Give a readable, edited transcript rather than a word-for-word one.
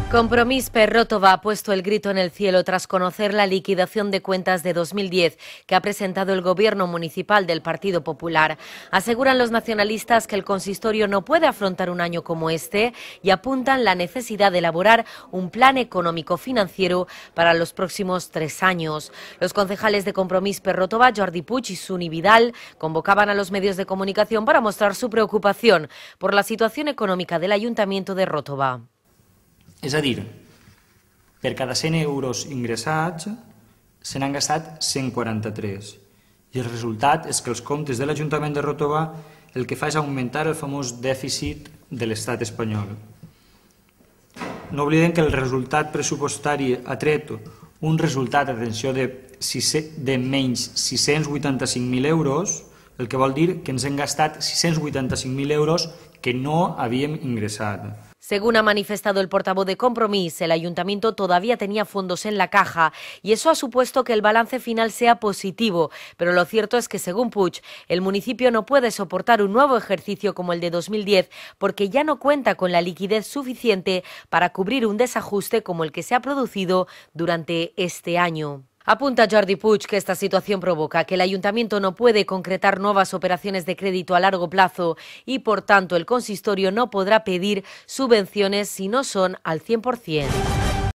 Compromís per Ròtova ha puesto el grito en el cielo tras conocer la liquidación de cuentas de 2010 que ha presentado el gobierno municipal del Partido Popular. Aseguran los nacionalistas que el consistorio no puede afrontar un año como este y apuntan la necesidad de elaborar un plan económico-financiero para los próximos 3 años. Los concejales de Compromís per Ròtova, Jordi Puig y Suni Vidal, convocaban a los medios de comunicación para mostrar su preocupación por la situación económica del Ayuntamiento de Ròtova. És a dir, per cada 100 euros ingressats se n'han gastat 143 i el resultat és que els comptes de l'Ajuntament de Ròtova el que fa és augmentar el famós dèficit de l'estat espanyol. No oblidem que el resultat pressupostari ha tret un resultat, atenció, de menys 685.000 euros, el que vol dir que ens hem gastat 685.000 euros que no havíem ingressat. Según ha manifestado el portavoz de Compromís, el ayuntamiento todavía tenía fondos en la caja y eso ha supuesto que el balance final sea positivo, pero lo cierto es que, según Puig, el municipio no puede soportar un nuevo ejercicio como el de 2010 porque ya no cuenta con la liquidez suficiente para cubrir un desajuste como el que se ha producido durante este año. Apunta Jordi Puig que esta situación provoca que el ayuntamiento no puede concretar nuevas operaciones de crédito a largo plazo y, por tanto, el consistorio no podrá pedir subvenciones si no son al 100%.